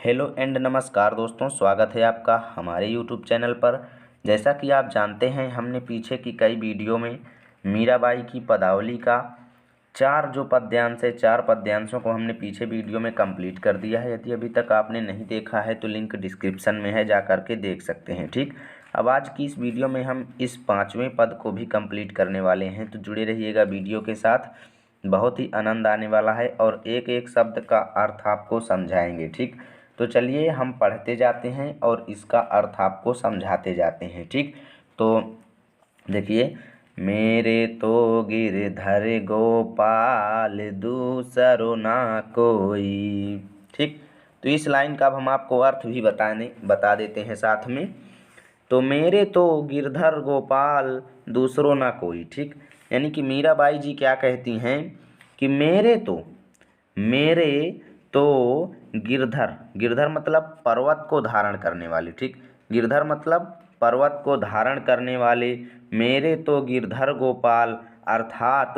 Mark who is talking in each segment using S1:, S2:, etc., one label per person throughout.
S1: Hello and नमस्कार दोस्तों, स्वागत है आपका हमारे यूट्यूब चैनल पर। जैसा कि आप जानते हैं, हमने पीछे की कई वीडियो में मीराबाई की पदावली का चार पद्यांशों को हमने पीछे वीडियो में कंप्लीट कर दिया है। यदि अभी तक आपने नहीं देखा है तो लिंक डिस्क्रिप्शन में है, जा कर के देख सकते हैं। ठीक, अब आज की इस वीडियो में हम इस 5वें पद को भी कंप्लीट करने वाले हैं, तो जुड़े रहिएगा वीडियो के साथ। बहुत ही आनंद आने वाला है और एक एक शब्द का अर्थ आपको समझाएंगे। ठीक, तो चलिए हम पढ़ते जाते हैं और इसका अर्थ आपको समझाते जाते हैं। ठीक, तो देखिए, मेरे तो गिरधर गोपाल दूसरो ना कोई। ठीक, तो इस लाइन का अब हम आपको अर्थ भी बता देते हैं साथ में। तो मेरे तो गिरधर गोपाल दूसरो ना कोई। ठीक, यानी कि मीराबाई जी क्या कहती हैं कि मेरे तो गिरधर, गिरधर मतलब पर्वत को धारण करने वाले। ठीक, गिरधर मतलब पर्वत को धारण करने वाले मेरे तो गिरधर गोपाल, अर्थात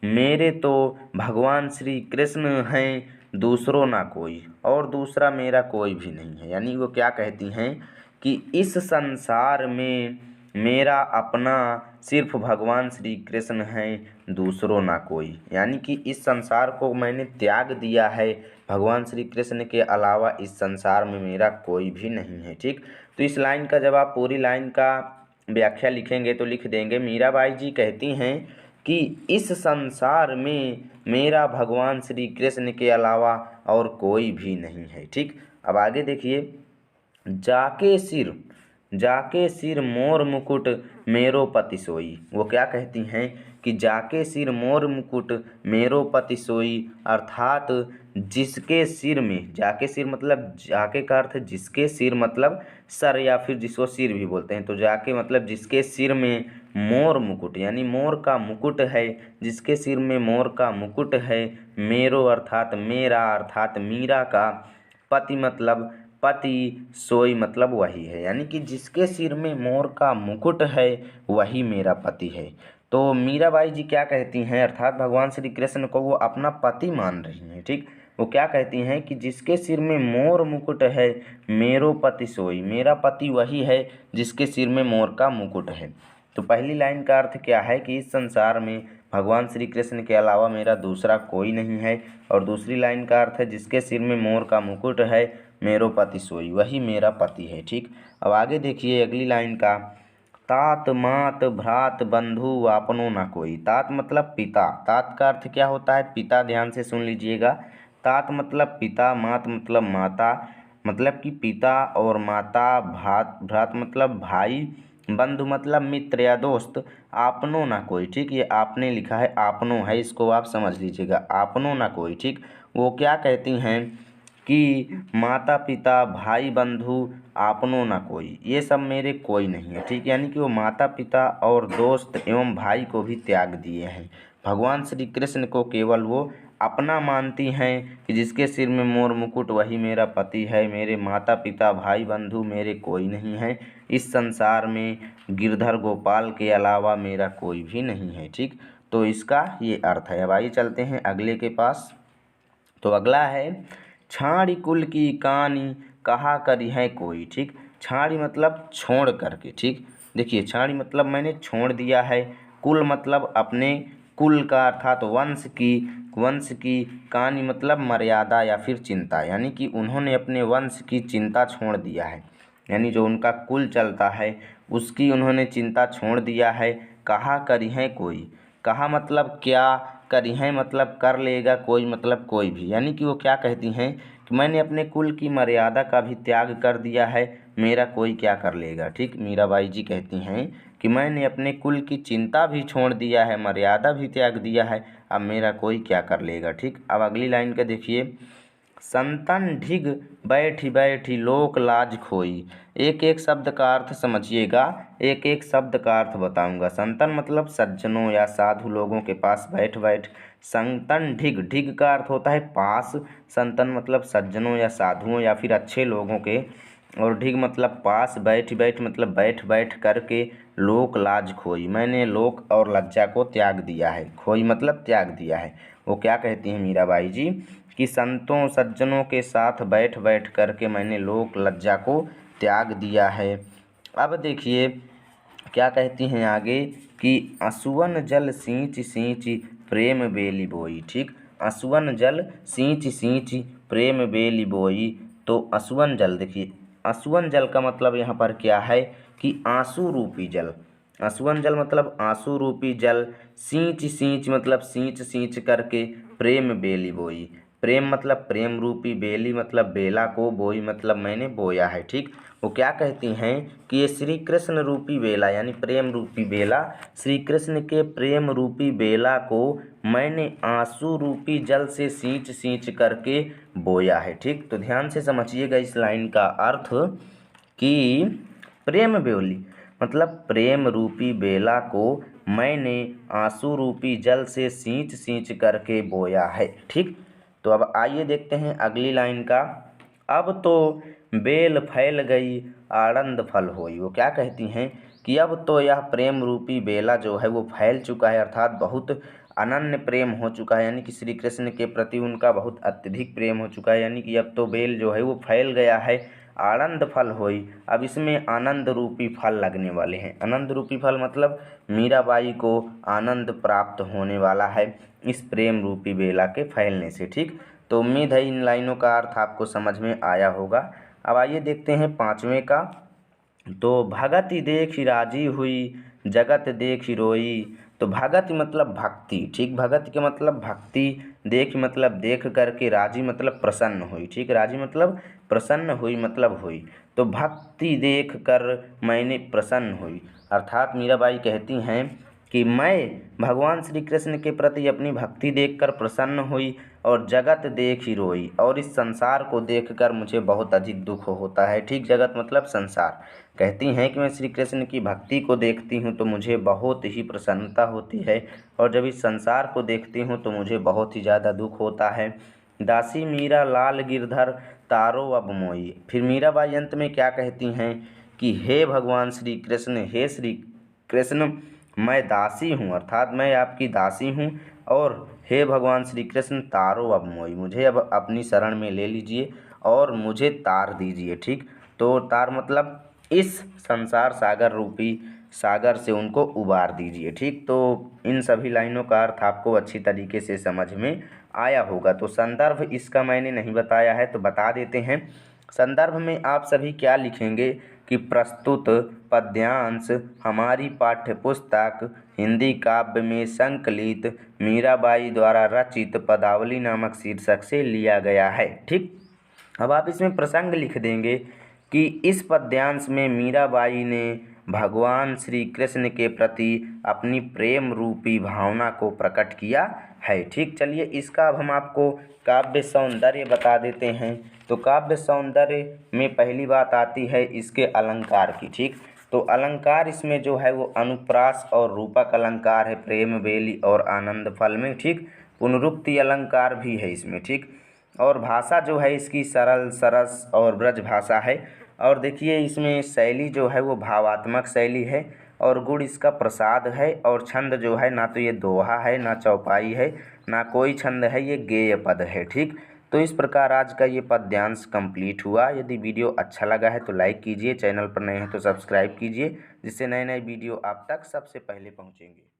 S1: मेरे तो भगवान श्री कृष्ण हैं, दूसरों ना कोई, और दूसरा मेरा कोई भी नहीं है। यानी वो क्या कहती हैं कि इस संसार में मेरा अपना सिर्फ भगवान श्री कृष्ण हैं, दूसरों ना कोई। यानी कि इस संसार को मैंने त्याग दिया है, भगवान श्री कृष्ण के अलावा इस संसार में मेरा कोई भी नहीं है। ठीक, तो इस लाइन का जब आप पूरी लाइन का व्याख्या लिखेंगे तो लिख देंगे, मीराबाई जी कहती हैं कि इस संसार में मेरा भगवान श्री कृष्ण के अलावा और कोई भी नहीं है। ठीक, अब आगे देखिए, जाके सिर मोर मुकुट मेरो पति सोई। वो क्या कहती हैं कि जाके सिर मोर मुकुट मेरो पति सोई, अर्थात जिसके सिर में, जाके सिर मतलब जाके का अर्थ जिसके सिर मतलब सर या फिर जिसको सिर भी बोलते हैं, तो जाके मतलब जिसके सिर में मोर मुकुट यानी मोर का मुकुट है, जिसके सिर में मोर का मुकुट है, मेरो अर्थात मेरा, अर्थात मीरा का, पति मतलब पति, सोई मतलब वही है। यानी कि जिसके सिर में मोर का मुकुट है वही मेरा पति है। तो मीराबाई जी क्या कहती हैं, अर्थात भगवान श्री कृष्ण को वो अपना पति मान रही हैं। ठीक, वो क्या कहती हैं कि जिसके सिर में मोर मुकुट है, मेरो पति सोई, मेरा पति वही है जिसके सिर में मोर का मुकुट है। तो पहली लाइन का अर्थ क्या है कि इस संसार में भगवान श्री कृष्ण के अलावा मेरा दूसरा कोई नहीं है, और दूसरी लाइन का अर्थ है जिसके सिर में मोर का मुकुट है, मेरो पति सोई, वही मेरा पति है। ठीक, अब आगे देखिए अगली लाइन का, तात मात भ्रात बंधु आपनो ना कोई। तात मतलब पिता, तात का अर्थ क्या होता है, पिता। ध्यान से सुन लीजिएगा, तात मतलब पिता, मात मतलब माता, मतलब कि पिता और माता, भ्रात मतलब भाई, बंधु मतलब मित्र या दोस्त, आपनो ना कोई। ठीक, ये आपने लिखा है, आपनो है, इसको आप समझ लीजिएगा, आपनो ना कोई। ठीक, वो क्या कहती हैं कि माता पिता भाई बंधु आपनो ना कोई, ये सब मेरे कोई नहीं है। ठीक, यानी कि वो माता पिता और दोस्त एवं भाई को भी त्याग दिए हैं, भगवान श्री कृष्ण को केवल वो अपना मानती हैं कि जिसके सिर में मोर मुकुट वही मेरा पति है, मेरे माता पिता भाई बंधु मेरे कोई नहीं है, इस संसार में गिरधर गोपाल के अलावा मेरा कोई भी नहीं है। ठीक, तो इसका ये अर्थ है। अब आइए चलते हैं अगले के पास। तो अगला है, छाड़ी कुल की कहानी कहा करी है कोई। ठीक, छाड़ी मतलब छोड़ करके। ठीक, देखिए, छाड़ी मतलब मैंने छोड़ दिया है, कुल मतलब अपने कुल का, अर्थात वंश की, कहानी मतलब मर्यादा या फिर चिंता, यानी कि उन्होंने अपने वंश की चिंता छोड़ दिया है, यानी जो उनका कुल चलता है उसकी उन्होंने चिंता छोड़ दिया है। कहा करी है कोई, कहा मतलब क्या, करी है मतलब कर लेगा, कोई मतलब कोई भी, यानी कि वो क्या कहती हैं कि मैंने अपने कुल की मर्यादा का भी त्याग कर दिया है, मेरा कोई क्या कर लेगा। ठीक, मीराबाई जी कहती हैं कि मैंने अपने कुल की चिंता भी छोड़ दिया है, मर्यादा भी त्याग दिया है, अब मेरा कोई क्या कर लेगा। ठीक, अब अगली लाइन का देखिए, संतन ढिग बैठी बैठी लोक लाज खोई। एक एक शब्द का अर्थ समझिएगा, एक एक शब्द का अर्थ बताऊंगा। संतन मतलब सज्जनों या साधु लोगों के पास बैठ बैठ, संतन ढिग, ढिग का अर्थ होता है पास, संतन मतलब सज्जनों या साधुओं या फिर अच्छे लोगों के, और ढिग मतलब पास, बैठ बैठ मतलब बैठ बैठ करके, लोक लाज खोई, मैंने लोक और लज्जा को त्याग दिया है, खोई मतलब त्याग दिया है। वो क्या कहती हैं मीराबाई जी कि संतों सज्जनों के साथ बैठ बैठ करके मैंने लोक लज्जा को त्याग दिया है। अब देखिए क्या कहती हैं आगे कि असुवन जल सींच सींच प्रेम बेली बोई। ठीक, असुवन जल सींच सींच प्रेम बेली बोई। तो असुवन जल, देखिए असुवन जल का मतलब यहाँ पर क्या है कि आंसू रूपी जल। असुवन जल मतलब आंसू रूपी जल, सींच सींच मतलब सींच सींच करके प्रेम बेली बोई। प्रेम मतलब प्रेम रूपी, बेली मतलब बेला को, बोई मतलब मैंने बोया है। ठीक, वो क्या कहती हैं कि ये श्री कृष्ण रूपी बेला यानी प्रेम रूपी बेला, श्री कृष्ण के प्रेम रूपी बेला को मैंने आंसू रूपी जल से सींच सींच करके बोया है। ठीक, तो ध्यान से समझिएगा इस लाइन का अर्थ कि प्रेम बेली मतलब प्रेम रूपी बेला को मैंने आंसू रूपी जल से सींच सींच करके बोया है। ठीक, तो अब आइए देखते हैं अगली लाइन का। अब तो बेल फैल गई आनंद फल होई। वो क्या कहती हैं कि अब तो यह प्रेम रूपी बेला जो है वो फैल चुका है, अर्थात बहुत अनन्य प्रेम हो चुका है, यानी कि श्री कृष्ण के प्रति उनका बहुत अत्यधिक प्रेम हो चुका है। यानी कि अब तो बेल जो है वो फैल गया है, आनंद फल होई। अब इसमें आनंद रूपी फल लगने वाले हैं। आनंद रूपी फल मतलब मीराबाई को आनंद प्राप्त होने वाला है इस प्रेम रूपी बेला के फैलने से। ठीक, तो उम्मीद है इन लाइनों का अर्थ आपको समझ में आया होगा। अब आइए देखते हैं पाँचवें का। तो भगति देखि राजी हुई जगत देखि रोई। तो भगति मतलब भक्ति। ठीक, भगत के मतलब भक्ति, देख मतलब देख करके, राजी मतलब प्रसन्न हुई। ठीक, राजी मतलब प्रसन्न हुई मतलब हुई। तो भक्ति देख कर मैंने प्रसन्न हुई, अर्थात मीराबाई कहती हैं कि मैं भगवान श्री कृष्ण के प्रति अपनी भक्ति देखकर प्रसन्न हुई और जगत देख ही रोई, और इस संसार को देखकर मुझे बहुत अधिक दुख होता है। ठीक, जगत मतलब संसार। कहती हैं कि मैं श्री कृष्ण की भक्ति को देखती हूँ तो मुझे बहुत ही प्रसन्नता होती है, और जब इस संसार को देखती हूँ तो मुझे बहुत ही ज़्यादा दुख होता है। दासी मीरा लाल गिरधर तारो अब मोई। फिर मीराबाई अंत में क्या कहती हैं कि हे भगवान श्री कृष्ण, हे श्री कृष्ण, मैं दासी हूँ, अर्थात मैं आपकी दासी हूँ, और हे भगवान श्री कृष्ण तारो अब मोई, मुझे अब अपनी शरण में ले लीजिए और मुझे तार दीजिए। ठीक, तो तार मतलब इस संसार सागर रूपी सागर से उनको उबार दीजिए। ठीक, तो इन सभी लाइनों का अर्थ आपको अच्छी तरीके से समझ में आया होगा। तो संदर्भ इसका मैंने नहीं बताया है तो बता देते हैं। संदर्भ में आप सभी क्या लिखेंगे कि प्रस्तुत पद्यांश हमारी पाठ्य पुस्तक हिंदी काव्य में संकलित मीराबाई द्वारा रचित पदावली नामक शीर्षक से लिया गया है। ठीक, अब आप इसमें प्रसंग लिख देंगे कि इस पद्यांश में मीराबाई ने भगवान श्री कृष्ण के प्रति अपनी प्रेम रूपी भावना को प्रकट किया है। ठीक, चलिए इसका अब हम आपको काव्य सौंदर्य बता देते हैं। तो काव्य सौंदर्य में पहली बात आती है इसके अलंकार की। ठीक, तो अलंकार इसमें जो है वो अनुप्रास और रूपक अलंकार है प्रेम बेली और आनंद फल में। ठीक, पुनरुक्ति अलंकार भी है इसमें। ठीक, और भाषा जो है इसकी सरल सरस और ब्रज भाषा है। और देखिए इसमें शैली जो है वो भावात्मक शैली है, और गुण इसका प्रसाद है। और छंद जो है ना तो ये दोहा है ना चौपाई है ना कोई छंद है, ये गेय पद है। ठीक, तो इस प्रकार आज का ये पद्यांश कंप्लीट हुआ। यदि वीडियो अच्छा लगा है तो लाइक कीजिए, चैनल पर नए हैं तो सब्सक्राइब कीजिए, जिससे नए नए वीडियो आप तक सबसे पहले पहुँचेंगे।